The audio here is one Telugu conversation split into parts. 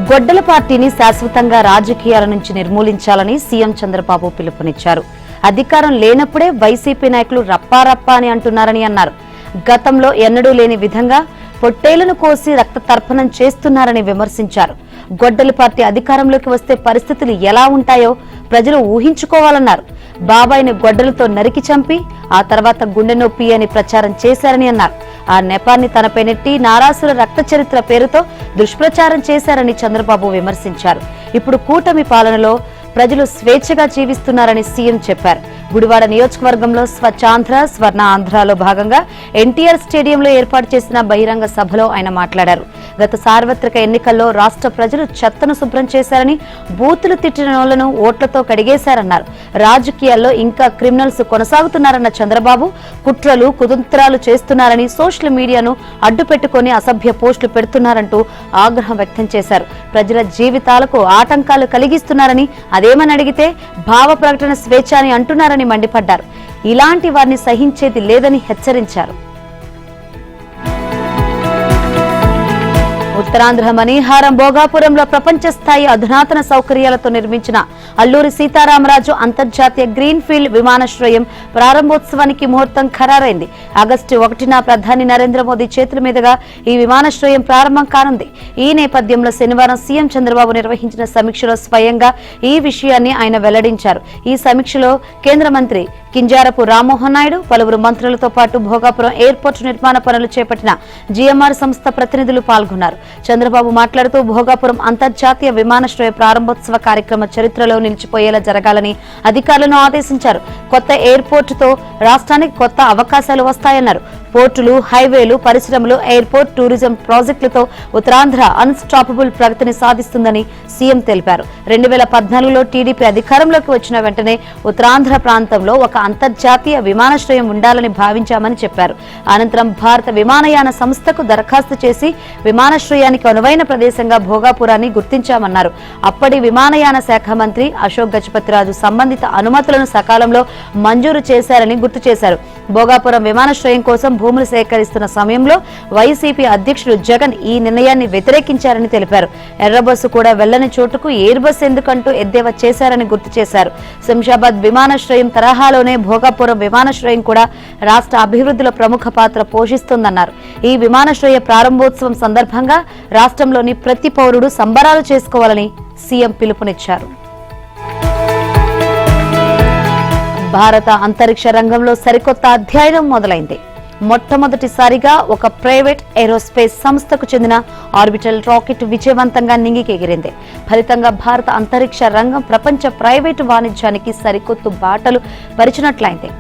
గొడ్డల పార్టీని శాశ్వతంగా రాజకీయాల నుంచి నిర్మూలించాలని సీఎం చంద్రబాబు పిలుపునిచ్చారు. అధికారం లేనప్పుడే వైసీపీ నాయకులు రప్పారప్పా అని అంటున్నారని అన్నారు. గతంలో ఎన్నడూ లేని విధంగా పొట్టేళ్లను కోసి రక్త తర్పణం చేస్తున్నారని విమర్శించారు. గొడ్డలి పార్టీ అధికారంలోకి వస్తే పరిస్థితులు ఎలా ఉంటాయో ప్రజలు ఊహించుకోవాలన్నారు. బాబాయిని గొడ్డలతో నరికి చంపి ఆ తర్వాత గుండె నొప్పి అని ప్రచారం చేశారని అన్నారు. ఆ నెపాన్ని తనపై నెట్టి నారాసుల రక్త చరిత్ర పేరుతో దుష్ప్రచారం చేశారని చంద్రబాబు విమర్శించారు. ఇప్పుడు కూటమి పాలనలో ప్రజలు స్వేచ్ఛగా జీవిస్తున్నారని సీఎం చెప్పారు. గుడివాడ నియోజకవర్గంలో స్వచ్ఛాంధ్ర స్వర్ణ ఆంధ్రలో భాగంగా ఎన్టీఆర్ స్టేడియంలో ఏర్పాటు చేసిన బహిరంగ సభలో ఆయన మాట్లాడారు. గత సార్వత్రిక ఎన్నికల్లో రాష్ట్ర ప్రజలు చెత్తను శుభ్రం చేశారని, బూతులు తిట్టిన వాళ్లను ఓట్లతో కడిగేశారన్నారు. రాజకీయాల్లో ఇంకా క్రిమినల్స్ కొనసాగుతున్నారన్న చంద్రబాబు కుట్రలు కుతంత్రాలు చేస్తున్నారని, సోషల్ మీడియాను అడ్డుపెట్టుకుని అసభ్య పోస్టులు పెడుతున్నారంటూ ఆగ్రహం వ్యక్తం చేశారు. ప్రజల జీవితాలకు ఆటంకాలు కలిగిస్తున్నారని, అదేమని అడిగితే భావ ప్రకటన స్వేచ్ఛ అని అంటున్నారని మండిపడ్డారు. ఇలాంటి వారిని సహించేది లేదని హెచ్చరించారు. ఉత్తరాంధ్ర మణిహారం భోగాపురంలో ప్రపంచ స్థాయి అధునాతన సౌకర్యాలతో నిర్మించిన అల్లూరి సీతారామరాజు అంతర్జాతీయ గ్రీన్ ఫీల్డ్ విమానాశ్రయం ప్రారంభోత్సవానికి ముహూర్తం ఖరారైంది. ఆగస్టు 1న ప్రధాని నరేంద్ర మోదీ చేతుల మీదుగా ఈ విమానాశ్రయం ప్రారంభం కానుంది. ఈ నేపథ్యంలో శనివారం సీఎం చంద్రబాబు నిర్వహించిన సమీక్షలో స్వయంగా ఈ విషయాన్ని ఆయన వెల్లడించారు. ఈ సమీక్షలో కేంద్ర మంత్రి కింజారపు రామ్మోహన్ నాయుడు, పలువురు మంత్రులతో పాటు భోగాపురం ఎయిర్పోర్ట్ నిర్మాణ పనులు చేపట్టిన జీఎంఆర్ సంస్థ ప్రతినిధులు పాల్గొన్నారు. చంద్రబాబు మాట్లాడుతూ భోగాపురం అంతర్జాతీయ విమానాశ్రయ ప్రారంభోత్సవ కార్యక్రమ చరిత్రలో నిలిచిపోయేలా జరగాలని అధికారులను ఆదేశించారు. కొత్త ఎయిర్పోర్టుతో రాష్ట్రానికి కొత్త అవకాశాలు వస్తాయన్నారు. పోర్టులు, హైవేలు, పరిశ్రమలు, ఎయిర్పోర్ట్, టూరిజం ప్రాజెక్టులతో ఉత్తరాంధ్ర అన్స్టాపబుల్ ప్రగతిని సాధిస్తుందని సీఎం తెలిపారు. 2014లో టీడీపీ అధికారంలోకి వచ్చిన వెంటనే ఉత్తరాంధ్ర ప్రాంతంలో ఒక అంతర్జాతీయ విమానాశ్రయం ఉండాలని భావించామని చెప్పారు. అనంతరం భారత విమానయాన సంస్థకు దరఖాస్తు చేసి విమానాశ్రయానికి అనువైన ప్రదేశంగా భోగాపురాన్ని గుర్తించామన్నారు. అప్పటి విమానయాన శాఖ మంత్రి అశోక్ గజపతిరాజు సంబంధిత అనుమతులను సకాలంలో మంజూరు చేశారని గుర్తు చేశారు. భోగాపురం విమానాశ్రయం కోసం భూములు సేకరిస్తున్న సమయంలో వైసీపీ అధ్యక్షుడు జగన్ ఈ నిర్ణయాన్ని వ్యతిరేకించారని తెలిపారు. ఎర్రబస్సు కూడా వెళ్లని చోటుకు ఎయిర్ బస్ ఎందుకంటూ ఎద్దేవా చేశారని గుర్తు చేశారు. శంషాబాద్ విమానాశ్రయం తరహాలోనే భోగాపురం విమానాశ్రయం కూడా రాష్ట్ర అభివృద్ధిలో ప్రముఖ పాత్ర పోషిస్తోందన్నారు. ఈ విమానాశ్రయ ప్రారంభోత్సవం సందర్భంగా రాష్ట్రంలోని ప్రతి పౌరుడు సంబరాలు చేసుకోవాలని సీఎం పిలుపునిచ్చారు. భారత అంతరిక్ష రంగంలో సరికొత్త అధ్యాయం మొదలైంది. మొట్టమొదటిసారిగా ఒక ప్రైవేట్ ఏరోస్పేస్ సంస్థకు చెందిన ఆర్బిటల్ రాకెట్ విజయవంతంగా నింగికి ఎగిరింది. ఫలితంగా భారత అంతరిక్ష రంగం ప్రపంచ ప్రైవేటు వాణిజ్యానికి సరికొత్త బాటలు పరిచినట్లయింది.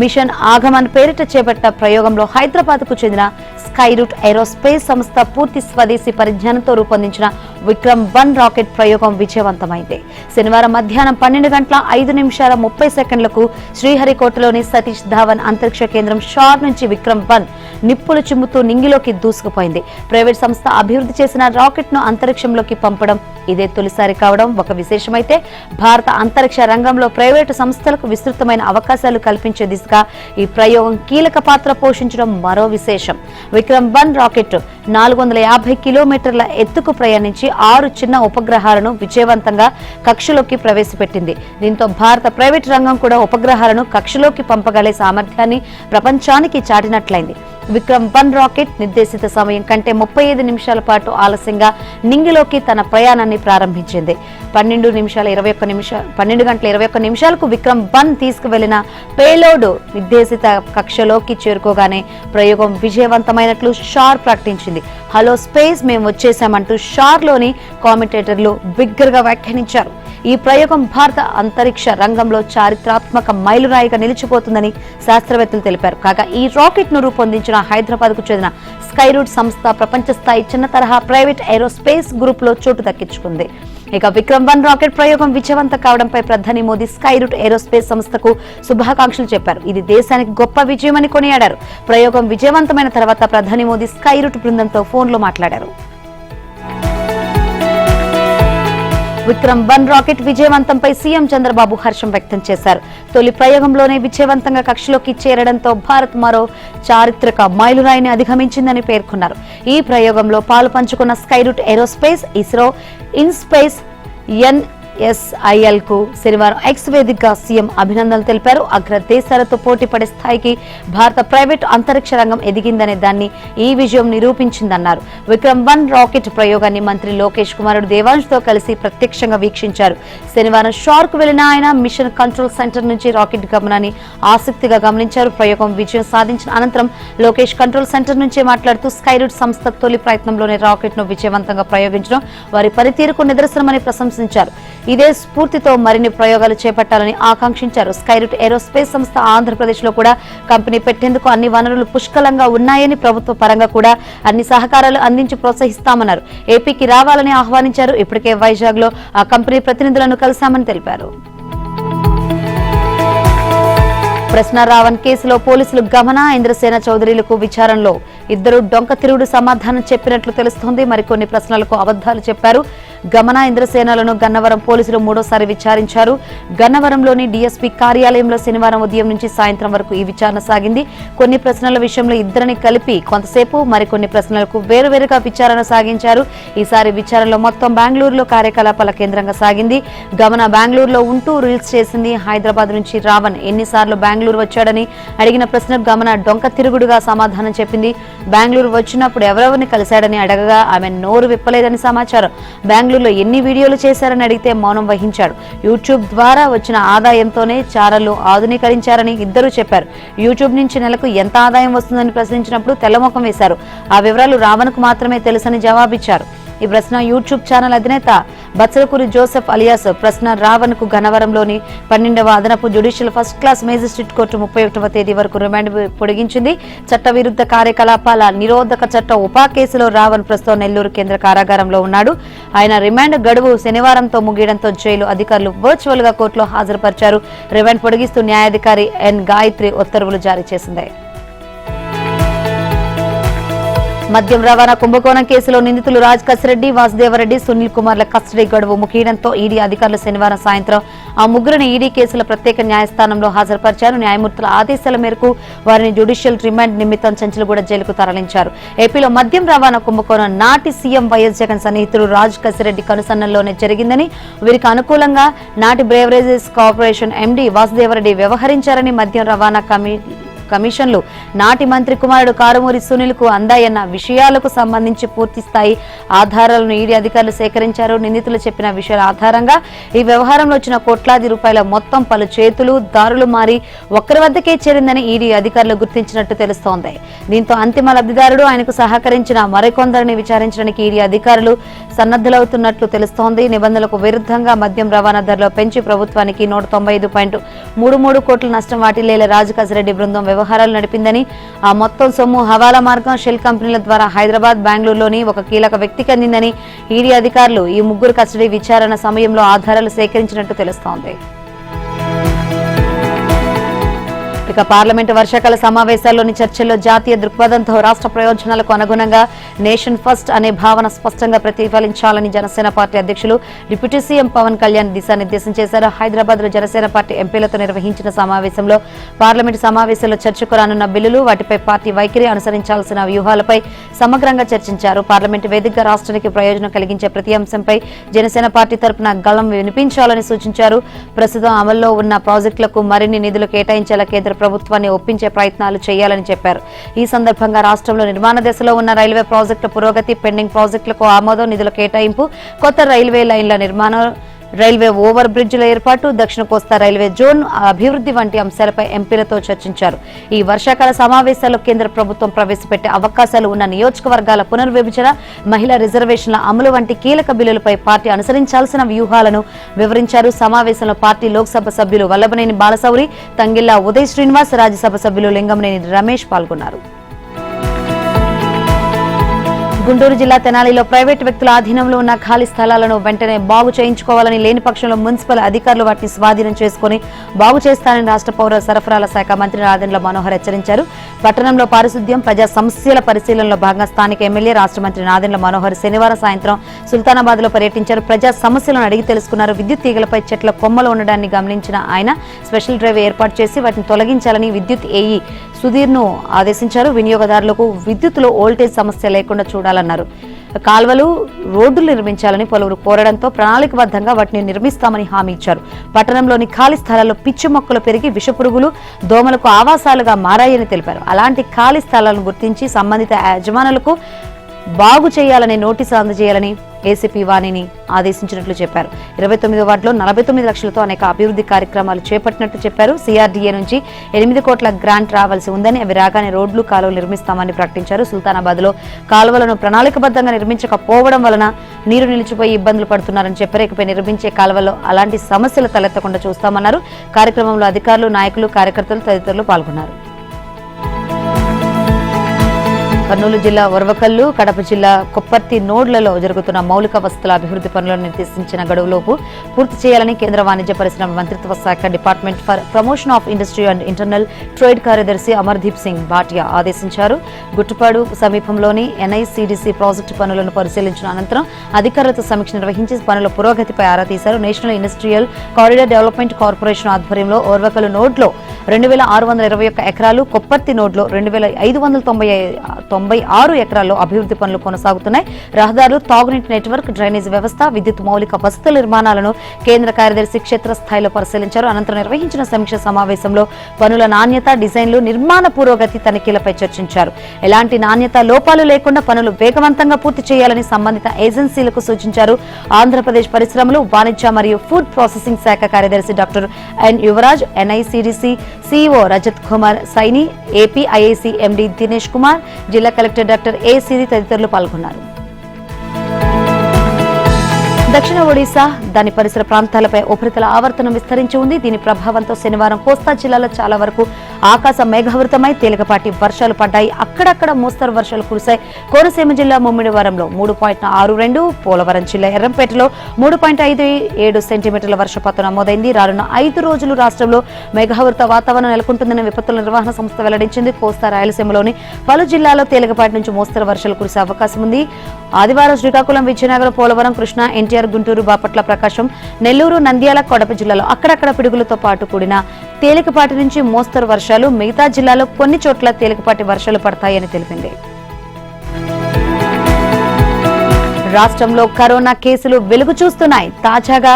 మిషన్ ఆగమన్ పేరిట చేపట్ట ప్రయోగంలో హైదరాబాద్ కు చెందిన స్కైరూట్ ఏరోస్పేస్ సంస్థ పూర్తి స్వదేశీ పరిజ్ఞానంతో రూపొందించిన విక్రమ్-1 రాకెట్ ప్రయోగం విజయవంతమైంది. శనివారం మధ్యాహ్నం 12:05:30 శ్రీహరికోటలోని సతీష్ ధావన్ అంతరిక్ష కేంద్రం షార్ నుంచి విక్రమ్-1 నిప్పులు చిమ్ముతూ నింగిలోకి దూసుకుపోయింది. ప్రైవేట్ సంస్థ అభివృద్ధి చేసిన రాకెట్ ను అంతరిక్షంలోకి పంపడం ఇదే తొలిసారి కావడం ఒక విశేషమైతే, భారత అంతరిక్ష రంగంలో ప్రైవేటు సంస్థలకు విస్తృతమైన అవకాశాలు కల్పించే దిశగా ఈ ప్రయోగం కీలక పాత్ర పోషించడం మరో విశేషం. విక్రమ్-1 రాకెట్ 450 కిలోమీటర్ల ఎత్తుకు ప్రయాణించి 6 చిన్న ఉపగ్రహాలను విజయవంతంగా కక్షలోకి ప్రవేశపెట్టింది. దీంతో భారత ప్రైవేట్ రంగం కూడా ఉపగ్రహాలను కక్షలోకి పంపగలే సామర్థ్యాన్ని ప్రపంచానికి చాటినట్లయింది. విక్రమ్-1 రాకెట్ నిర్దేశిత సమయం కంటే 35 నిమిషాల పాటు ఆలస్యంగా నింగిలోకి తన ప్రయాణాన్ని ప్రారంభించింది. 12:21 విక్రమ్-1 తీసుకువెళ్లిన పేలోడ్ నిర్దేశిత కక్షలోకి చేరుకోగానే ప్రయోగం విజయవంతమైనట్లు షార్ ప్రకటించింది. హలో స్పేస్, మేము వచ్చేశామంటూ షార్లోని కామెంటేటర్లు బిగ్గరగా వ్యాఖ్యానించారు. ఈ ప్రయోగం భారత అంతరిక్ష రంగంలో చారిత్రాత్మక మైలురాయిగా నిలిచిపోతుందని శాస్త్రవేత్తలు తెలిపారు. కాగా ఈ రాకెట్ ను రూపొందించిన హైదరాబాద్ కు చెందిన స్కైరూట్ సంస్థ ప్రపంచ స్థాయి చిన్న తరహా ప్రైవేట్ ఏరోస్పేస్ గ్రూప్ లో చోటు దక్కించుకుంది. ఇక విక్రమ్-1 రాకెట్ ప్రయోగం విజయవంతం కావడంపై ప్రధాని మోదీ స్కైరూట్ ఏరోస్పేస్ సంస్థకు శుభాకాంక్షలు చెప్పారు. ఇది దేశానికి గొప్ప విజయమని కొనియాడారు. ప్రయోగం విజయవంతమైన తర్వాత ప్రధాని మోదీ స్కైరూట్ బృందంతో ఫోన్లో మాట్లాడారు. విక్రమ్-1 రాకెట్ విజయవంతంపై సీఎం చంద్రబాబు హర్షం వ్యక్తం చేశారు. తొలి ప్రయోగంలోనే విజయవంతంగా కక్షలోకి చేరడంతో భారత్ మరో చారిత్రక మైలురాయిని అధిగమించిందని పేర్కొన్నారు. ఈ ప్రయోగంలో పాలు పంచుకున్న Skyroot aerospace, ISRO, IN-SPACe, NSIL కు శనివారం ఎక్స్ వేదికగా సీఎం అభినందనలు తెలిపారు. అగ్ర దేశాలతో పోటీ పడే స్థాయికి భారత ప్రైవేటు అంతరిక్ష రంగం ఎదిగిందనే దాన్ని ఈ విజయం నిరూపించిందన్నారు. విక్రమ్-1 రాకెట్ ప్రయోగాన్ని మంత్రి లోకేష్ కుమారుడు దేవాంష్తో కలిసి ప్రత్యక్షంగా వీక్షించారు. శనివారం షార్క్ వెళ్లిన ఆయన మిషన్ కంట్రోల్ సెంటర్ నుంచి రాకెట్ గమనాన్ని ఆసక్తిగా గమనించారు. ప్రయోగం విజయం సాధించిన అనంతరం లోకేష్ కంట్రోల్ సెంటర్ నుంచే మాట్లాడుతూ స్కైరూట్ సంస్థ తొలి ప్రయత్నంలోనే రాకెట్ ను విజయవంతంగా ప్రయోగించడం వారి పనితీరుకు నిదర్శనమని ప్రశంసించారు. ఇదే స్ఫూర్తితో మరిన్ని ప్రయోగాలు చేపట్టాలని ఆకాంక్షించారు. స్కైరూట్ ఏరోస్పేస్ సంస్థ ఆంధ్రప్రదేశ్ లో కూడా కంపెనీ పెట్టేందుకు అన్ని వనరులు పుష్కలంగా ఉన్నాయని, ప్రభుత్వ పరంగా కూడా అన్ని సహకారాలు అందించి ప్రోత్సహిస్తామన్నారు. ఏపీకి రావాలని ఆహ్వానించారు. ఇప్పటికే వైజాగ్ లో ఆ కంపెనీ ప్రతినిధులను కలిశామని తెలిపారు. ప్రశ్న రావణ్ కేసులో పోలీసులు గమన, ఇంద్రసేన చౌదరిలకు విచారణలో ఇద్దరు డొంక తిరుగుడు సమాధానం చెప్పినట్లు తెలుస్తోంది. మరికొన్ని ప్రశ్నలకు అబద్దాలు చెప్పారు. గమన, ఇంద్రసేనలను గన్నవరం పోలీసులు మూడోసారి విచారించారు. గన్నవరంలోని డీఎస్పీ కార్యాలయంలో శనివారం ఉదయం నుంచి సాయంత్రం వరకు ఈ విచారణ సాగింది. కొన్ని ప్రశ్నల విషయంలో ఇద్దరిని కలిపి కొంతసేపు, మరికొన్ని ప్రశ్నలకు వేరువేరుగా విచారణ సాగించారు. ఈసారి విచారణలో మొత్తం బెంగళూరులో కార్యకలాపాల కేంద్రంగా సాగింది. గమన బెంగళూరులో ఉంటూ రీల్స్ చేసింది. హైదరాబాద్ నుంచి రావణ్ ఎన్నిసార్లు బెంగళూరు వచ్చాడని అడిగిన ప్రశ్నకు గమన డొంక తిరుగుడుగా సమాధానం చెప్పింది. బెంగళూరు వచ్చినప్పుడు ఎవరెవరిని కలిశాడని అడగగా ఆమె నోరు విప్పలేదని సమాచారం. బెంగళూరులో ఎన్ని వీడియోలు చేశారని అడిగితే మౌనం వహించాడు. యూట్యూబ్ ద్వారా వచ్చిన ఆదాయంతోనే ఛానళ్లు ఆధునీకరించారని ఇద్దరు చెప్పారు. యూట్యూబ్ నుంచి నెలకు ఎంత ఆదాయం వస్తుందని ప్రశ్నించినప్పుడు తెల్లముఖం వేశారు. ఆ వివరాలు రావణ్కు మాత్రమే తెలుసని జవాబిచ్చారు. ఈ ప్రశ్న యూట్యూబ్ ఛానల్ అధినేత బత్సలకూరి జోసెఫ్ అలియాస్ ప్రశ్న రావణ్ కు గన్నవరంలోని 12వ అదనపు judicial first class magistrate court 31వ తేదీ వరకు రిమాండ్ పొడిగించింది. చట్టవిరుద్ధ కార్యకలాపాల నిరోధక చట్ట ఉపా కేసులో రావణ్ ప్రస్తుతం నెల్లూరు కేంద్ర కారాగారంలో ఉన్నాడు. ఆయన రిమాండ్ గడువు శనివారంతో ముగియడంతో జైలు అధికారులు వర్చువల్ గా కోర్టులో హాజరుపరిచారు. రిమాండ్ పొడిగిస్తూ న్యాయాధికారి ఎన్ గాయత్రి ఉత్తర్వులు జారీ చేసింది. మద్యం రవాణా కుంభకోణం కేసులో నిందితులు రాజ్ కసిరెడ్డి, వాసుదేవరెడ్డి, సునీల్ కుమార్ల కస్టడీ గడువు ముగియడంతో ఈడీ అధికారులు శనివారం సాయంత్రం ఆ ముగ్గురిని ఈడీ కేసుల ప్రత్యేక న్యాయస్థానంలో హాజరుపరిచారు. న్యాయమూర్తుల ఆదేశాల మేరకు వారిని జ్యుడిషియల్ రిమాండ్ నిమిత్తం చెంచలగూడ జైలుకు తరలించారు. ఏపీలో మద్యం రవాణా కుంభకోణం నాటి సీఎం వైఎస్ జగన్ సన్నిహితుడు రాజ్ కసిరెడ్డి కనుసన్నల్లోనే జరిగిందని, వీరికి అనుకూలంగా నాటి బ్రేవరేజెస్ కార్పొరేషన్ ఎండీ వాసుదేవరెడ్డి వ్యవహరించారని మద్యం రవాణా కమిషన్లు నాటి మంత్రి కుమారుడు కారుమూరి సునీల్ కు అందాయన్న విషయాలకు సంబంధించి పూర్తి స్థాయి ఆధారాలను ఈడీ అధికారులు సేకరించారు. నిందితులు చెప్పిన విషయాల ఆధారంగా ఈ వ్యవహారంలో వచ్చిన కోట్లాది రూపాయల మొత్తం పలు చేతులు దారులు మారి ఒక్కరి వద్దకే చేరిందని ఈడీ అధికారులు గుర్తించినట్టు తెలుస్తోంది. దీంతో అంతిమ లబ్ధిదారుడు ఆయనకు సహకరించిన మరికొందరిని విచారించడానికి ఈడీ అధికారులు సన్నద్ధులవుతున్నట్లు తెలుస్తోంది. నిబంధనలకు విరుద్ధంగా మద్యం రవాణా ధరలో పెంచి ప్రభుత్వానికి 195.33 కోట్ల నష్టం వాటిల్లేల రాజ్ కసిరెడ్డి బృందం వ్యవహారాలు నడిపిందని, ఆ మొత్తం సొమ్ము హవాలా మార్గం షెల్ కంపెనీల ద్వారా హైదరాబాద్, బెంగళూరులోని ఒక కీలక వ్యక్తికి అందిందని ఈడీ అధికారులు ఈ ముగ్గురు కస్టడీ విచారణ సమయంలో ఆధారాలు సేకరించినట్టు తెలుస్తోంది. ఇక పార్లమెంటు వర్షాకాల సమావేశాల్లోని చర్చల్లో జాతీయ దృక్పథంతో రాష్ట్ర ప్రయోజనాలకు అనుగుణంగా నేషన్ ఫస్ట్ అనే భావన స్పష్టంగా ప్రతిఫలించాలని జనసేన పార్టీ అధ్యక్షులు డిప్యూటీ సీఎం పవన్ కళ్యాణ్ దిశానిర్దేశం చేశారు. హైదరాబాద్ లో జనసేన పార్టీ ఎంపీలతో నిర్వహించిన సమావేశంలో పార్లమెంటు సమావేశంలో చర్చకు రానున్న బిల్లులు, వాటిపై పార్టీ వైఖరి, అనుసరించాల్సిన వ్యూహాలపై సమగ్రంగా చర్చించారు. పార్లమెంటు వేదికగా రాష్ట్రానికి ప్రయోజనం కలిగించే ప్రతి అంశంపై జనసేన పార్టీ తరపున గళం వినిపించాలని సూచించారు. ప్రస్తుతం అమల్లో ఉన్న ప్రాజెక్టులకు మరిన్ని నిధులు కేటాయించేలా కేంద్ర ప్రభుత్వాన్ని ఒప్పించే ప్రయత్నాలు చేయాలని చెప్పారు. ఈ సందర్భంగా రాష్ట్రంలో నిర్మాణ దశలో ఉన్న రైల్వే ప్రాజెక్టుల పురోగతి, పెండింగ్ ప్రాజెక్టులకు ఆమోదం, నిధుల కేటాయింపు, కొత్త రైల్వే లైన్ల నిర్మాణం, రైల్వే ఓవర్ బ్రిడ్జిల ఏర్పాటు, దక్షిణ కోస్తా రైల్వే జోన్ అభివృద్ధి వంటి అంశాలపై ఎంపీలతో చర్చించారు. ఈ వర్షాకాల సమావేశాల్లో కేంద్ర ప్రభుత్వం ప్రవేశపెట్టే అవకాశాలు ఉన్న నియోజకవర్గాల పునర్విభజన, మహిళా రిజర్వేషన్ల అమలు వంటి కీలక బిల్లులపై పార్టీ అనుసరించాల్సిన వ్యూహాలను వివరించారు. సమావేశంలో పార్టీ లోక్సభ సభ్యులు వల్లభనేని బాలశౌరి, తంగిళ్ల ఉదయ్ శ్రీనివాస్, రాజ్యసభ సభ్యులు లింగంనేని రమేష్ పాల్గొన్నారు. గుంటూరు జిల్లా తెనాలిలో ప్రైవేటు వ్యక్తుల ఆధీనంలో ఉన్న ఖాళీ స్థలాలను వెంటనే బాగు చేయించుకోవాలని, లేని పక్షంలో మున్సిపల్ అధికారులు వాటిని స్వాధీనం చేసుకుని బాగు చేస్తారని రాష్ట్ర పౌర సరఫరాల శాఖ మంత్రి నాదెండ్ల మనోహర్ హెచ్చరించారు. పట్టణంలో పారిశుద్ధ్యం, ప్రజా సమస్యల పరిశీలనలో భాగంగా స్థానిక ఎమ్మెల్యే రాష్ట్ర మంత్రి నాదెండ్ల మనోహర్ శనివారం సాయంత్రం సుల్తానాబాద్ లో పర్యటించారు. ప్రజా సమస్యలను అడిగి తెలుసుకున్నారు. విద్యుత్ తీగలపై చెట్ల కొమ్మలు ఉండడాన్ని గమనించిన ఆయన స్పెషల్ డ్రైవ్ ఏర్పాటు చేసి వాటిని తొలగించాలని విద్యుత్ ఏఈ సుధీర్ ను ఆదేశించారు. వినియోగదారులకు విద్యుత్తులో వోల్టేజ్ సమస్య లేకుండా చూడాలన్నారు. కాల్వలు, రోడ్డులు నిర్మించాలని పలువురు కోరడంతో ప్రణాళికబద్ధంగా వాటిని నిర్మిస్తామని హామీ ఇచ్చారు. పట్టణంలోని ఖాళీ స్థలాల్లో పిచ్చి మొక్కలు పెరిగి విషపురుగులు, దోమలకు ఆవాసాలుగా మారాయని తెలిపారు. అలాంటి ఖాళీ స్థలాలను గుర్తించి సంబంధిత యజమానులకు బాగు చేయాలని నోటీసు అందజేయాలని ఏసీపీ వాణిని ఆదేశించినట్లు చెప్పారు. 29వ వార్డులో 49 లక్షలతో అనేక అభివృద్ధి కార్యక్రమాలు చేపట్టినట్లు చెప్పారు. సిఆర్డీఏ నుంచి 8 కోట్ల గ్రాంట్ రావాల్సి ఉందని, అవి రాగానే రోడ్లు, కాలువలు నిర్మిస్తామని ప్రకటించారు. సుల్తానాబాద్ లో కాలువలను ప్రణాళికబద్ధంగా నిర్మించకపోవడం వలన నీరు నిలిచిపోయి ఇబ్బందులు పడుతున్నారని చెప్పారు. ఇకపై నిర్మించే కాలువల్లో అలాంటి సమస్యలు తలెత్తకుండా చూస్తామన్నారు. కార్యక్రమంలో అధికారులు, నాయకులు, కార్యకర్తలు తదితరులు పాల్గొన్నారు. కర్నూలు జిల్లా ఒరవకల్లు, కడప జిల్లా కొప్పర్తి నోడ్లలో జరుగుతున్న మౌలిక వసతుల అభివృద్ధి పనులను నిర్దేశించిన గడువులోపు పూర్తి చేయాలని కేంద్ర వాణిజ్య పరిశ్రమ మంత్రిత్వ శాఖ department for promotion of industry and internal trade కార్యదర్శి అమర్దీప్ సింగ్ భాటియా ఆదేశించారు. గుట్టుపాడు సమీపంలోని ఎన్ఐసిడిసి ప్రాజెక్టు పనులను పరిశీలించిన అనంతరం అధికారులతో సమీక్ష నిర్వహించి పనుల పురోగతిపై ఆరా తీశారు. National industrial corridor development corporation ఆధ్వర్యంలో ఓర్వకల్లు నోడ్లో 2621 ఎకరాలు, కొప్పర్తి నోడ్లో 2596 ఎకరాల్లో అభివృద్ధి పనులు కొనసాగుతున్నాయి. రహదారులు, తాగునీటి నెట్వర్క్, డ్రైనేజీ వ్యవస్థ, విద్యుత్ మౌలిక వసతుల నిర్మాణాలను కేంద్ర కార్యదర్శి క్షేత్రస్థాయిలో పరిశీలించారు. అనంతరం నిర్వహించిన సమీక్ష సమావేశంలో పనుల నాణ్యత, డిజైన్లు, నిర్మాణ పురోగతి తనిఖీలపై చర్చించారు. ఎలాంటి నాణ్యత లోపాలు లేకుండా పనులు వేగవంతంగా పూర్తి చేయాలని సంబంధిత ఏజెన్సీలకు సూచించారు. ఆంధ్రప్రదేశ్ పరిశ్రమలు, వాణిజ్య మరియు ఫుడ్ ప్రాసెసింగ్ శాఖ కార్యదర్శి doctor N Yuvaraj, NICDC CEO Rajat Kumar Saini, AP IIC MD Dinesh Kumar, జిల్లా కలెక్టర్ డాక్టర్ ఏ సిరి తదితరులు పాల్గొన్నారు. దక్షిణ ఒడిశా, దాని పరిసర ప్రాంతాలపై ఉపరితల ఆవర్తనం విస్తరించి ఉంది. దీని ప్రభావంతో శనివారం కోస్తా జిల్లాలో చాలా వరకు ఆకాశం మేఘావృతమై తేలికపాటి వర్షాలు పడ్డాయి. అక్కడక్కడ మోస్తరు వర్షాలు కురిశాయి. కోనసీమ జిల్లా ముమ్మిడివరంలో 3.62, పోలవరం జిల్లా ఎర్రంపేటలో 3.57 సెంటీమీటర్ల వర్షపాతం నమోదైంది. రానున్న 5 రోజులు రాష్ట్రంలో మేఘావృత వాతావరణం నెలకొంటుందని విపత్తుల నిర్వహణ సంస్థ వెల్లడించింది. కోస్తా రాయలసీమలోని పలు జిల్లాల్లో తేలికపాటి నుంచి మోస్తరు వర్షాలు కురిసే అవకాశం ఉంది. ఆదివారం శ్రీకాకుళం, విజయనగరం, పోలవరం, కృష్ణా, ఎన్టీఆర్, గుంటూరు, బాపట్ల, ప్రకాశం, నెల్లూరు, నంద్యాల, కడప జిల్లాలో అక్కడక్కడ పిడుగులతో పాటు కూడిన తేలికపాటి నుంచి మోస్తరు వర్షాలు, మిగతా జిల్లాలో కొన్ని చోట్ల తేలికపాటి వర్షాలు పడతాయని తెలిపింది. రాష్ట్రంలో కరోనా కేసులు వెలుగు చూస్తున్నాయి. తాజాగా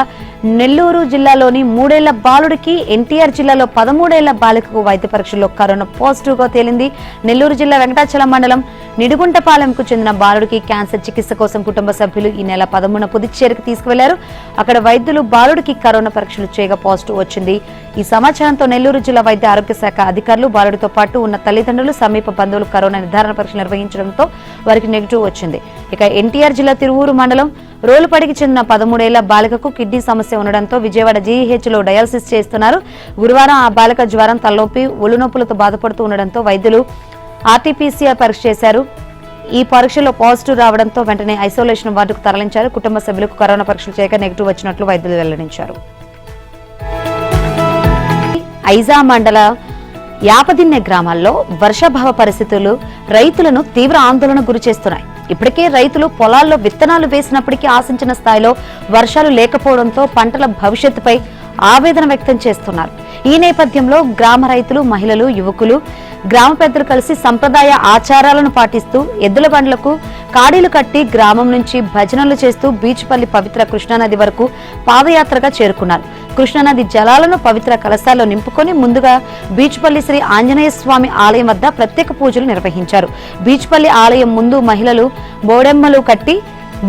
నెల్లూరు జిల్లాలోని 3 ఏళ్ల బాలుడికి, ఎన్టీఆర్ జిల్లాలో 13 ఏళ్ల బాలికకు వైద్య పరీక్షల్లో కరోనా పాజిటివ్ గా తేలింది. నెల్లూరు జిల్లా వెంకటాచలం మండలం నిడుగుంటపాలెంకు చెందిన బాలుడికి క్యాన్సర్ చికిత్స కోసం కుటుంబ సభ్యులు ఈ నెల 13న పుదుచ్చేరికి తీసుకువెళ్లారు. అక్కడ వైద్యులు బాలుడికి కరోనా పరీక్షలు చేయగా పాజిటివ్ వచ్చింది. ఈ సమాచారంతో నెల్లూరు జిల్లా వైద్య ఆరోగ్య శాఖ అధికారులు, బాలుడితో పాటు ఉన్న తల్లిదండ్రులు, సమీప బంధువులు కరోనా నిర్ధారణ పరీక్ష నిర్వహించడంతో వారికి నెగిటివ్ వచ్చింది. ఇక ఎన్టీఆర్ జిల్లా తిరువూరు మండలం రోలుపడికి చెందిన 13 ఏళ్ల బాలికకు కిడ్నీ సమస్య ఉండడంతో విజయవాడ జీఈహెచ్లో డయాలసిస్ చేస్తున్నారు. గురువారం ఆ బాలిక జ్వరం, తలనొప్పి, ఒళ్ళు నొప్పులతో బాధపడుతూ ఉండడంతో వైద్యులు ఆర్టీపీసీఆర్ పరీక్ష చేశారు. ఈ పరీక్షలో పాజిటివ్ రావడంతో వెంటనే ఐసోలేషన్ వార్డుకు తరలించారు. కుటుంబ సభ్యులకు కరోనా పరీక్షలు చేయగా నెగిటివ్ వచ్చినట్లు వైద్యులు వెల్లడించారు. ఐజా మండల యాపదిన్నె గ్రామాల్లో వర్షాభావ పరిస్థితులు రైతులను తీవ్ర ఆందోళన గురిచేస్తున్నాయి. ఇప్పటికే రైతులు పొలాల్లో విత్తనాలు వేసినప్పటికీ ఆశించిన స్థాయిలో వర్షాలు లేకపోవడంతో పంటల భవిష్యత్తుపై ఆవేదన వ్యక్తం చేస్తున్నారు. ఈ నేపథ్యంలో గ్రామ రైతులు, మహిళలు, యువకులు, గ్రామ పెద్దలు కలిసి సంప్రదాయ ఆచారాలను పాటిస్తూ ఎద్దుల బండ్లకు కాడీలు కట్టి గ్రామం నుంచి భజనలు చేస్తూ బీచ్పల్లి పవిత్ర కృష్ణానది వరకు పాదయాత్రగా చేరుకున్నారు. కృష్ణానది జలాలను పవిత్ర కలశాల్లో నింపుకొని ముందుగా బీచ్పల్లి శ్రీ ఆంజనేయ స్వామి ఆలయం వద్ద ప్రత్యేక పూజలు నిర్వహించారు. బీచ్పల్లి ఆలయం ముందు మహిళలు బోడెమ్మలు కట్టి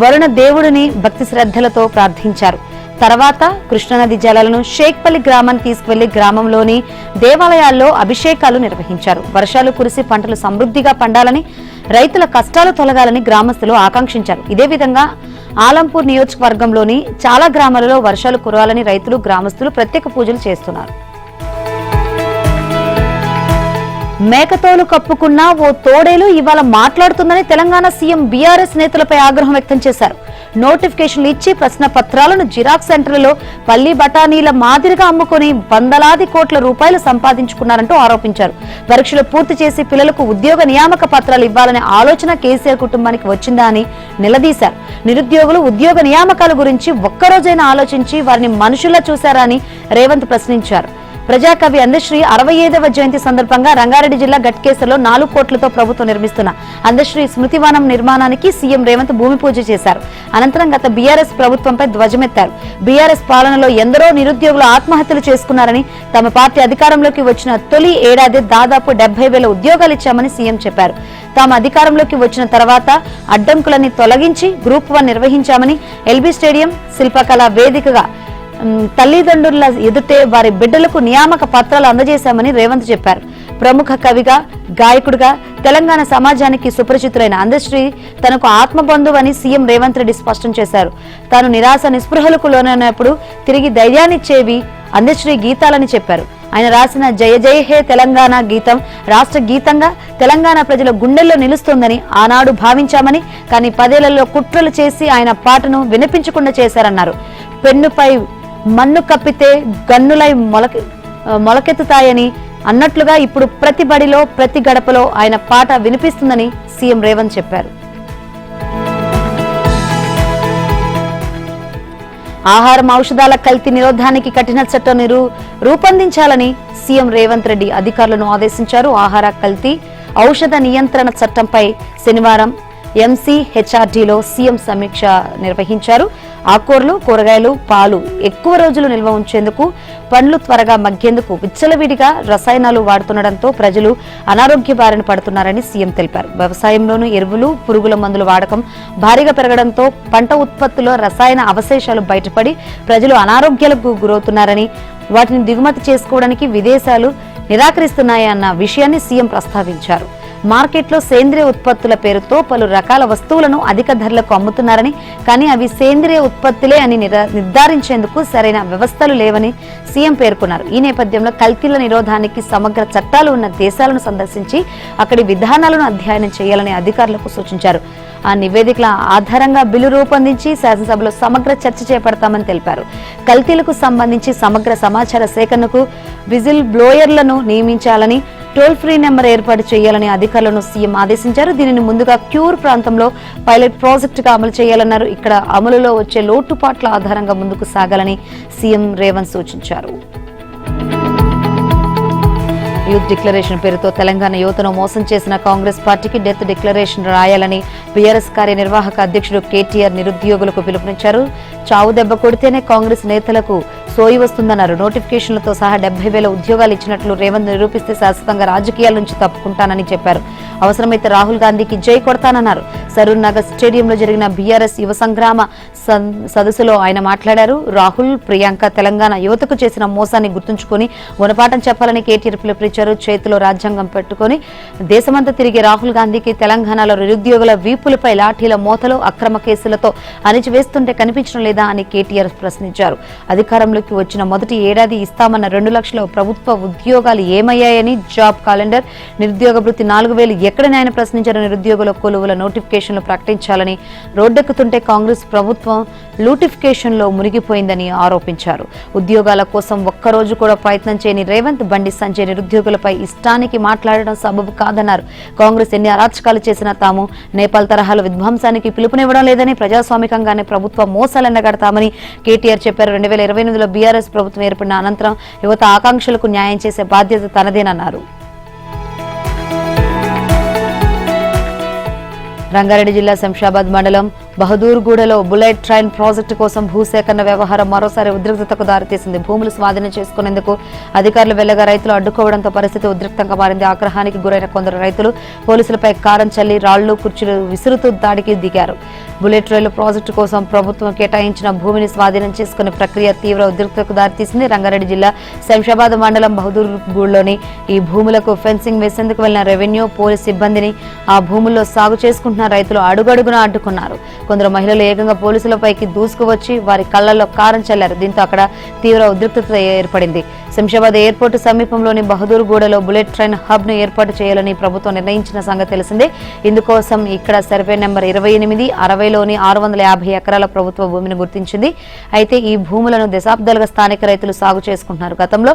వరుణ దేవుడిని భక్తి శ్రద్ధలతో ప్రార్థించారు. తర్వాత కృష్ణానది జలాలను షేక్పల్లి గ్రామాన్ని తీసుకువెళ్లి గ్రామంలోని దేవాలయాల్లో అభిషేకాలు నిర్వహించారు. వర్షాలు కురిసి పంటలు సమృద్ధిగా పండాలని, రైతుల కష్టాలు తొలగాలని గ్రామస్తులు ఆకాంక్షించారు. ఇదే విధంగా ఆలంపూర్ నియోజకవర్గంలోని చాలా గ్రామాలలో వర్షాలు కురవాలని రైతులు, గ్రామస్తులు ప్రత్యేక పూజలు చేస్తున్నారు. మేకతోలు కప్పుకున్న ఓ తోడేలు ఇవాళ మాట్లాడుతుందని తెలంగాణ సీఎం బీఆర్ఎస్ నేతలపై ఆగ్రహం వ్యక్తం చేశారు. నోటిఫికేషన్లు ఇచ్చి ప్రశ్న పత్రాలను జిరాక్స్ సెంటర్లలో పల్లి బఠానీల మాదిరిగా అమ్ముకుని వందలాది కోట్ల రూపాయలు సంపాదించుకున్నారంటూ ఆరోపించారు. పరీక్షలు పూర్తి చేసి పిల్లలకు ఉద్యోగ నియామక పత్రాలు ఇవ్వాలనే ఆలోచన కేసీఆర్ కుటుంబానికి వచ్చిందా అని నిలదీశారు. నిరుద్యోగులు ఉద్యోగ నియామకాల గురించి ఒక్కరోజైనా ఆలోచించి వారిని మనుషుల్లా చూశారా అని రేవంత్ ప్రశ్నించారు. ప్రజాకవి అందశ్రీ 65వ జయంతి సందర్భంగా రంగారెడ్డి జిల్లా గట్కేసర్లో 4 కోట్లతో ప్రభుత్వం నిర్మిస్తున్న అందశ్రీ స్మృతివనం నిర్మాణానికి సీఎం రేవంత్ భూమి పూజ చేశారు. అనంతరం గత బీఆర్ఎస్ ప్రభుత్వంపై ధ్వజమెత్తారు. బీఆర్ఎస్ పాలనలో ఎందరో నిరుద్యోగులు ఆత్మహత్యలు చేసుకున్నారని, తమ పార్టీ అధికారంలోకి వచ్చిన తొలి ఏడాది దాదాపు 70,000 ఉద్యోగాలు ఇచ్చామని సీఎం చెప్పారు. తాము అధికారంలోకి వచ్చిన తర్వాత అడ్డంకులన్నీ తొలగించి గ్రూప్ 1 నిర్వహించామని, ఎల్బీ స్టేడియం, శిల్పకళా వేదికగా తల్లిదండ్రుల ఎదుటే వారి బిడ్డలకు నియామక పత్రాలు అందజేశామని రేవంత్ చెప్పారు. ప్రముఖ కవిగా, గాయకుడిగా తెలంగాణ సమాజానికి సుపరిచితులైన అందశ్రీ తనకు ఆత్మబంధువు అని సీఎం రేవంత్ రెడ్డి స్పష్టం చేశారు. తాను నిరాశ నిస్పృహలకు లోనైనప్పుడు తిరిగి ధైర్యాన్నిచ్చేవి అందశ్రీ గీతాలని చెప్పారు. ఆయన రాసిన జయ జయ హే తెలంగాణ గీతం రాష్ట్ర గీతంగా తెలంగాణ ప్రజల గుండెల్లో నిలుస్తోందని ఆనాడు భావించామని, కానీ 10 ఏళ్లలో కుట్రలు చేసి ఆయన పాటను వినిపించకుండా చేశారన్నారు. పెన్నుపై మన్ను కప్పితే గన్నులై మొలకెత్తుతాయని అన్నట్లుగా ఇప్పుడు ప్రతి బడిలో, ప్రతి గడపలో ఆయన పాట వినిపిస్తుందని సీఎం రేవంత్ చెప్పారు. ఆహారం, ఔషధాల కల్తీ నిరోధానికి కఠిన చట్టం రూపొందించాలని సీఎం రేవంత్ రెడ్డి అధికారులను ఆదేశించారు. ఆహార కల్తీ, ఔషధ నియంత్రణ చట్టంపై శనివారం ఎంసీహెచ్ఆర్డీలో సీఎం సమీక్ష నిర్వహించారు. ఆకుకూరలు, కూరగాయలు, పాలు ఎక్కువ రోజులు నిల్వ ఉంచేందుకు, పండ్లు త్వరగా మగ్గేందుకు విచ్చలవిడిగా రసాయనాలు వాడుతుండటంతో ప్రజలు అనారోగ్య బారిన పడుతున్నారని సీఎం తెలిపారు. వ్యవసాయంలోనూ ఎరువులు, పురుగుల మందుల వాడకం భారీగా పెరగడంతో పంట ఉత్పత్తుల్లో రసాయన అవశేషాలు బయటపడి ప్రజలు అనారోగ్యాలకు గురవుతున్నారని, వాటిని దిగుమతి చేసుకోవడానికి విదేశాలు నిరాకరిస్తున్నాయన్న విషయాన్ని సీఎం ప్రస్తావించారు. మార్కెట్లో సేంద్రియ ఉత్పత్తుల పేరుతో పలు రకాల వస్తువులను అధిక ధరలకు అమ్ముతున్నారని, కానీ అవి సేంద్రియ ఉత్పత్తులే అని నిర్ధారించేందుకు సరైన వ్యవస్థలు లేవని సీఎం పేర్కొన్నారు. ఈ నేపథ్యంలో కల్తీల నిరోధానికి సమగ్ర చట్టాలు ఉన్న దేశాలను సందర్శించి అక్కడి విధానాలను అధ్యయనం చేయాలని అధికారులకు సూచించారు. ఆ నివేదికల ఆధారంగా బిల్లు రూపొందించి శాసనసభలో సమగ్ర చర్చ చేపడతామని తెలిపారు. కల్తీలకు సంబంధించి సమగ్ర సమాచార సేకరణకు విజిల్ బ్లోయర్లను నియమించాలని, టోల్ ఫ్రీ నెంబర్ ఏర్పాటు చేయాలని అధికారులను సీఎం ఆదేశించారు. దీనిని ముందుగా క్యూర్ ప్రాంతంలో పైలట్ ప్రాజెక్టుగా అమలు చేయాలన్నారు. ఇక్కడ అమలులో వచ్చే లోటుపాట్ల ఆధారంగా ముందుకు సాగాలని సీఎం రేవంత్ సూచించారు. యూత్ డిక్లరేషన్ పేరుతో తెలంగాణ యువతను మోసం చేసిన కాంగ్రెస్ పార్టీకి డెత్ డిక్లరేషన్ రాయాలని బీఆర్ఎస్ కార్యనిర్వాహక అధ్యక్షుడు కేటీఆర్ నిరుద్యోగులకు పిలుపునిచ్చారు. చావు దెబ్బ కొడితేనే కాంగ్రెస్ నేతలకు సోయి వస్తుందన్నారు. నోటిఫికేషన్లతో సహా 70,000 ఉద్యోగాలు ఇచ్చినట్లు రేవంత్ నిరూపిస్తే శాశ్వతంగా రాజకీయాల నుంచి తప్పుకుంటానని చెప్పారు. అవసరమైతే రాహుల్ గాంధీకి జై కొడతానన్నారు. సరూర్ నగర్ స్టేడియంలో జరిగిన బీఆర్ఎస్ యువ సంగ్రామ సదస్సులో ఆయన మాట్లాడారు. రాహుల్, ప్రియాంక తెలంగాణ యువతకు చేసిన మోసాన్ని గుర్తుంచుకుని గుణపాఠం చెప్పాలని కేటీఆర్ పిలుపునిచ్చారు. చేతిలో రాజ్యాంగం పెట్టుకుని దేశమంతా తిరిగి రాహుల్ గాంధీకి తెలంగాణలో నిరుద్యోగుల వీపులపై లాఠీల మోతలు, అక్రమ కేసులతో అణిచివేస్తుంటే కనిపించడం లేదా అని కేటీఆర్ ప్రశ్నించారు. అధికారంలోకి వచ్చిన మొదటి ఏడాది ఇస్తామన్న 2 లక్షల ప్రభుత్వ ఉద్యోగాలు ఏమయ్యాయని, జాబ్ క్యాలెండర్, నిరుద్యోగ వృత్తి 4,000 ఎక్కడని ఆయన ప్రశ్నించారు. నిరుద్యోగుల కొలువుల నోటిఫికేషన్లు ప్రకటించాలని, రోడ్డెక్కుతుంటే కాంగ్రెస్ ప్రభుత్వం లూటిఫికేషన్లో మునిగిపోయిందని ఆరోపించారు. ఉద్యోగాల కోసం ఒక్కరోజు కూడా ప్రయత్నం చేయని రేవంత్, బండి సంజయ్ నిరుద్యోగులపై ఇష్టానికి మాట్లాడడం సబబు కాదన్నారు. కాంగ్రెస్ ఎన్ని అరాచకాలు చేసినా తాము నేపాల్ తరహాలో విధ్వంసానికి పిలుపునివ్వడం లేదని, ప్రజాస్వామికంగానే ప్రభుత్వ మోసాలు ఎండగడతామని కేటీఆర్ చెప్పారు. 2028లో బీఆర్ఎస్ ప్రభుత్వం ఏర్పడిన అనంతరం యువత ఆకాంక్షలకు న్యాయం చేసే బాధ్యత తనదేనన్నారు. రంగారెడ్డి జిల్లా శంషాబాద్ మండలం బహదూర్గూడలో బుల్లెట్ ట్రైన్ ప్రాజెక్టు కోసం భూసేకరణ వ్యవహారం మరోసారి ఉద్రిక్తతకు దారితీసింది. భూములు స్వాధీనం చేసుకునేందుకు అధికారులు వెళ్లగా రైతులు అడ్డుకోవడంతో పరిస్థితి ఉద్రిక్తంగా మారింది. ఆగ్రహానికి గురైన కొందరు రైతులు పోలీసులపై కారం చల్లి రాళ్లు, కుర్చీలు విసురుతూ దాడికి దిగారు. బుల్లెట్ రైలు ప్రాజెక్టు కోసం ప్రభుత్వం కేటాయించిన భూమిని స్వాధీనం చేసుకునే ప్రక్రియ తీవ్ర ఉద్రిక్తతకు దారితీసింది. రంగారెడ్డి జిల్లా శంషాబాద్ మండలం బహదూర్గూడలోని ఈ భూములకు ఫెన్సింగ్ వేసేందుకు వెళ్లిన రెవెన్యూ, పోలీస్ సిబ్బందిని ఆ భూముల్లో సాగు చేసుకుంటున్న రైతులు అడుగడుగునా అడ్డుకున్నారు. కొందరు మహిళలు ఏకంగా పోలీసులపైకి దూసుకువచ్చి వారి కళ్లలో కారం చల్లారు. దీంతో అక్కడ తీవ్ర ఉద్రిక్తత ఏర్పడింది. శంషాబాద్ ఎయిర్పోర్టు సమీపంలోని బహదూర్గూడలో బుల్లెట్ ట్రైన్ హబ్ ను ఏర్పాటు చేయాలని ప్రభుత్వం నిర్ణయించిన సంగతి తెలిసిందే. ఇందుకోసం ఇక్కడ సర్వే నెంబర్ 28, 60లోని 650 ఎకరాల ప్రభుత్వ భూమిని గుర్తించింది. అయితే ఈ భూములను దశాబ్దాలుగా స్థానిక రైతులు సాగు చేసుకుంటున్నారు. గతంలో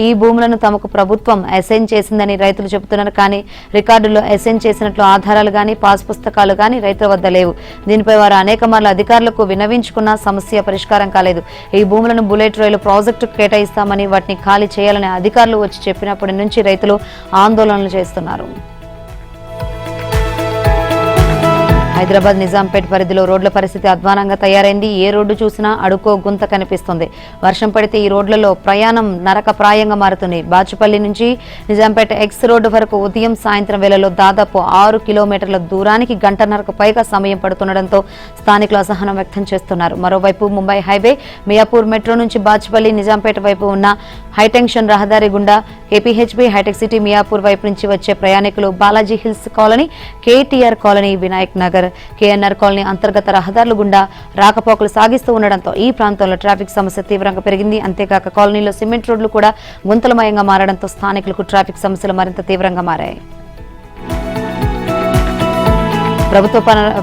ఈ భూములను తమకు ప్రభుత్వం అసైన్ చేసిందని రైతులు చెబుతున్నారు. కానీ రికార్డుల్లో అసైన్ చేసినట్లు ఆధారాలు గానీ పాస్ పుస్తకాలు గానీ రైతుల వద్ద లేవు. దీనిపై వారు అనేక మార్లు అధికారులకు విన్నవించుకున్న సమస్య పరిష్కారం కాలేదు. ఈ భూములను బుల్లెట్ రైలు ప్రాజెక్టుకు కేటాయిస్తామని వాటిని ఖాళీ చేయాలని అధికారులు వచ్చి చెప్పినప్పటి నుంచి రైతులు ఆందోళనలు చేస్తున్నారు. హైదరాబాద్ నిజాంపేట్ పరిధిలో రోడ్ల పరిస్థితి అధ్వానంగా తయారైంది. ఏ రోడ్డు చూసినా అడుకో గుంత కనిపిస్తుంది. వర్షం పడితే ఈ రోడ్లలో ప్రయాణం నరకప్రాయంగా మారుతుంది. బాచుపల్లి నుంచి నిజాంపేట ఎక్స్ రోడ్డు వరకు ఉదయం సాయంత్రం వేళలో దాదాపు 6 కిలోమీటర్ల దూరానికి గంటన్నరకు పైగా సమయం పడుతుండటంతో స్థానికులు అసహనం వ్యక్తం చేస్తున్నారు. మరోవైపు ముంబై హైవే మియాపూర్ మెట్రో నుంచి బాచుపల్లి నిజాంపేట వైపు ఉన్న హైటెన్షన్ రహదారి గుండా ఏపీహెచ్బీ హైటెక్ సిటీ మియాపూర్ వైపు నుంచి వచ్చే ప్రయాణికులు Balaji hills colony, KTR colony, Vinayak Nagar, KNR colony అంతర్గత రహదారులు గుండా రాకపోకలు సాగిస్తూ ఉండడంతో ఈ ప్రాంతంలో ట్రాఫిక్ సమస్య తీవ్రంగా పెరిగింది. అంతేకాక కాలనీలో సిమెంట్ రోడ్లు కూడా గుంతలమయంగా మారడంతో స్థానికులకు ట్రాఫిక్ సమస్యలు మరింత తీవ్రంగా మారాయి. ప్రభుత్వ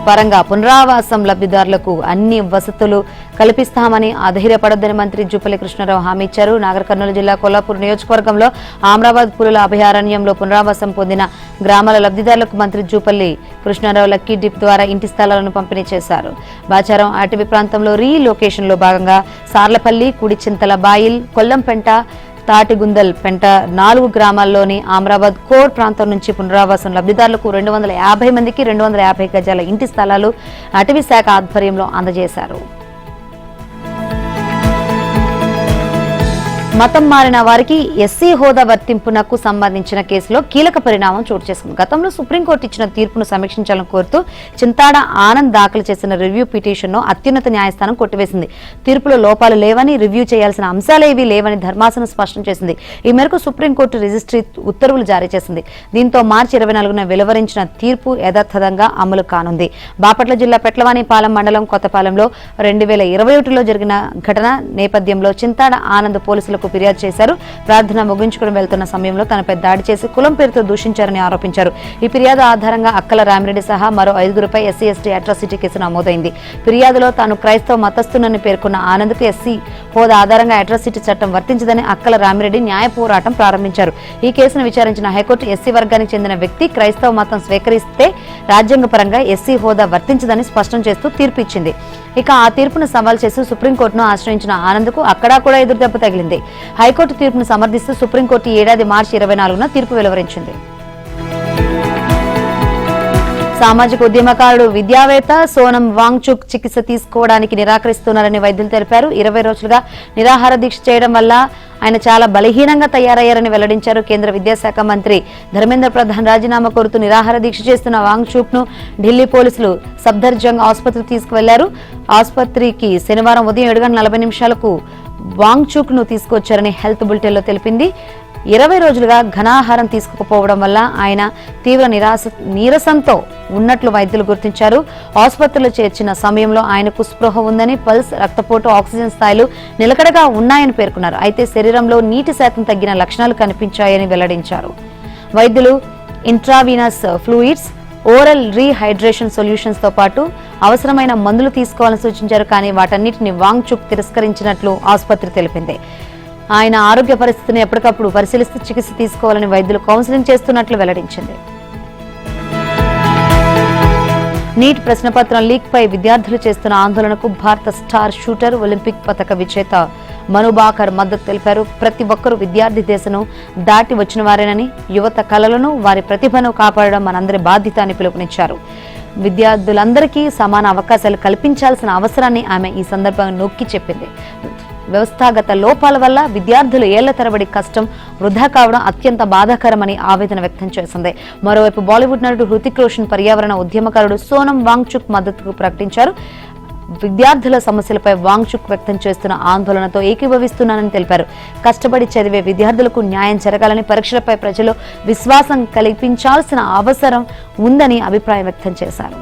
పరంగా పునరావాసం లబ్ధిదారులకు అన్ని వసతులు కల్పిస్తామని అధైర్యపడొద్దని మంత్రి జూపల్లి కృష్ణారావు హామీ ఇచ్చారు. నాగర్ కర్నూలు జిల్లా కొల్లాపూర్ నియోజకవర్గంలో ఆమ్రాబాద్ పులుల అభయారణ్యంలో పునరావాసం పొందిన గ్రామాల లబ్ధిదారులకు మంత్రి జూపల్లి కృష్ణారావు లక్కీ డిప్ ద్వారా ఇంటి స్థలాలను పంపిణీ చేశారు. బాచారం అటవీ ప్రాంతంలో రీలొకేషన్ లో భాగంగా సార్లపల్లి, కుడిచింతల బాయిల్, కొల్లంపెంట, తాటిగుందల్ పెంట 4 గ్రామాల్లోని ఆమ్రాబాద్ కోర్ ప్రాంతం నుంచి పునరావాసం లబ్ధిదారులకు 250 మందికి 250 గజాల ఇంటి స్థలాలు అటవీ శాఖ ఆధ్వర్యంలో అందజేశారు. మతం మారిన వారికి ఎస్సీ హోదా వర్తింపునకు సంబంధించిన కేసులో కీలక పరిణామం చోటు చేసుకుంది. గతంలో సుప్రీంకోర్టు ఇచ్చిన తీర్పును సమీక్షించాలని కోరుతూ చింతాడ ఆనంద్ దాఖలు చేసిన రివ్యూ పిటిషన్ను అత్యున్నత న్యాయస్థానం కొట్టివేసింది. తీర్పులో లోపాలు లేవని, రివ్యూ చేయాల్సిన అంశాలేవీ లేవని ధర్మాసనం స్పష్టం చేసింది. ఈ మేరకు సుప్రీంకోర్టు రిజిస్ట్రీ ఉత్తర్వులు జారీ చేసింది. దీంతో మార్చి 24న వెలువరించిన తీర్పు యథాతథంగా అమలు కానుంది. బాపట్ల జిల్లా పెట్లవానిపాలెం మండలం కొత్తపాలెంలో 2021లో జరిగిన ఘటన నేపథ్యంలో చింతాడ ఆనంద్ పోలీసులకు ఫిర్యాదు చేశారు. ప్రార్థన ముగించుకుని వెళ్తున్న సమయంలో తనపై దాడి చేసి కులం పేరుతో దూషించారని ఆరోపించారు. ఈ ఫిర్యాదు ఆధారంగా అక్కల రామిరెడ్డి సహా మరో 5గురిపై ఎస్సీ ఎస్టీ అట్రాసిటీ కేసు నమోదైంది. ఫిర్యాదులో తాను క్రైస్తవ మతస్థునని పేర్కొన్న ఆనంద్కు ఎస్సీ హోదా ఆధారంగా అట్రాసిటీ చట్టం వర్తించదని అక్కల రామిరెడ్డి న్యాయ పోరాటం ప్రారంభించారు. ఈ కేసును విచారించిన హైకోర్టు ఎస్సీ వర్గానికి చెందిన వ్యక్తి క్రైస్తవ మతం స్వీకరిస్తే రాజ్యాంగపరంగా ఎస్సీ హోదా వర్తించదని స్పష్టం చేస్తూ తీర్పు ఇచ్చింది. ఇక ఆ తీర్పును సవాల్ చేస్తూ సుప్రీంకోర్టును ఆశ్రయించిన ఆనంద్కు అక్కడా కూడా ఎదురుదెబ్బ తగిలింది. హైకోర్టు తీర్పును సమర్థిస్తూ సుప్రీంకోర్టు ఈ ఏడాది మార్చి 24న తీర్పు వెలువరించింది. సామాజిక ఉద్యమకారుడు విద్యావేత్త సోనం వాంగ్చుక్ చికిత్స తీసుకోవడానికి నిరాకరిస్తున్నారని వైద్యులు తెలిపారు. 20 రోజులుగా నిరాహార దీక్ష చేయడం వల్ల ఆయన చాలా బలహీనంగా తయారయ్యారని వెల్లడించారు. కేంద్ర విద్యాశాఖ మంత్రి ధర్మేంద్ర ప్రధాన్ రాజీనామా కోరుతూ నిరాహార దీక్ష చేస్తున్న వాంగ్చుక్ ను ఢిల్లీ పోలీసులు సఫ్దర్జంగ్ ఆసుపత్రికి తీసుకువెళ్లారు. ఆసుపత్రికి శనివారం ఉదయం 7:40 వాంగ్చుక్ ను తీసుకొచ్చారని హెల్త్ బులెటిన్ లో తెలిపింది. 20 రోజులుగా ఘనాహారం తీసుకోకపోవడం వల్ల ఆయన తీవ్ర నీరసంతో ఉన్నట్లు వైద్యులు గుర్తించారు. ఆసుపత్రిలో చేర్చిన సమయంలో ఆయనకు స్పృహ ఉందని, పల్స్, రక్తపోటు, ఆక్సిజన్ స్థాయిలు నిలకడగా ఉన్నాయని పేర్కొన్నారు. అయితే శరీరంలో నీటి శాతం తగ్గిన లక్షణాలు కనిపించాయని వెల్లడించారు. వైద్యులు intravenous fluids, oral rehydration solutions తో పాటు అవసరమైన మందులు తీసుకోవాలని సూచించారు. కానీ వాటన్నిటిని వాంగ్చుక్ తిరస్కరించినట్లు ఆసుపత్రి తెలిపింది. ఆయన ఆరోగ్య పరిస్థితిని ఎప్పటికప్పుడు పరిశీలిస్తూ చికిత్స తీసుకోవాలని వైద్యులు కౌన్సిలింగ్ చేస్తున్నట్లు వెల్లడించింది. నీట్ ప్రశ్నపత్రం లీక్ పై విద్యార్థులు చేస్తున్న ఆందోళనకు భారత స్టార్ షూటర్, ఒలింపిక్ పతక విజేత మనుబాకర్ మద్దతు తెలిపారు. ప్రతి ఒక్కరూ విద్యార్థి దశను దాటి వచ్చిన వారేనని, యువత కళలను, వారి ప్రతిభను కాపాడడం మనందరి బాధ్యత అని పిలుపునిచ్చారు. విద్యార్థులందరికీ సమాన అవకాశాలు కల్పించాల్సిన అవసరాన్ని ఆమె ఈ సందర్భంగా నొక్కి చెప్పింది. వ్యవస్థాగత లోపాల వల్ల విద్యార్థులు ఏళ్ల తరబడి కష్టం వృధా కావడం అత్యంత బాధాకరమని ఆవేదన వ్యక్తం చేసింది. మరోవైపు బాలీవుడ్ నటుడు హృతిక్ రోషన్ పర్యావరణ ఉద్యమకారుడు సోనం వాంగ్చుక్ మద్దతు ప్రకటించారు. విద్యార్థుల సమస్యలపై వాంగ్చుక్ వ్యక్తం చేస్తున్న ఆందోళనతో ఏకీభవిస్తున్నానని తెలిపారు. కష్టపడి చదివే విద్యార్థులకు న్యాయం జరగాలని, పరీక్షలపై ప్రజలు విశ్వాసం కల్పించాల్సిన అవసరం ఉందని అభిప్రాయం వ్యక్తం చేశారు.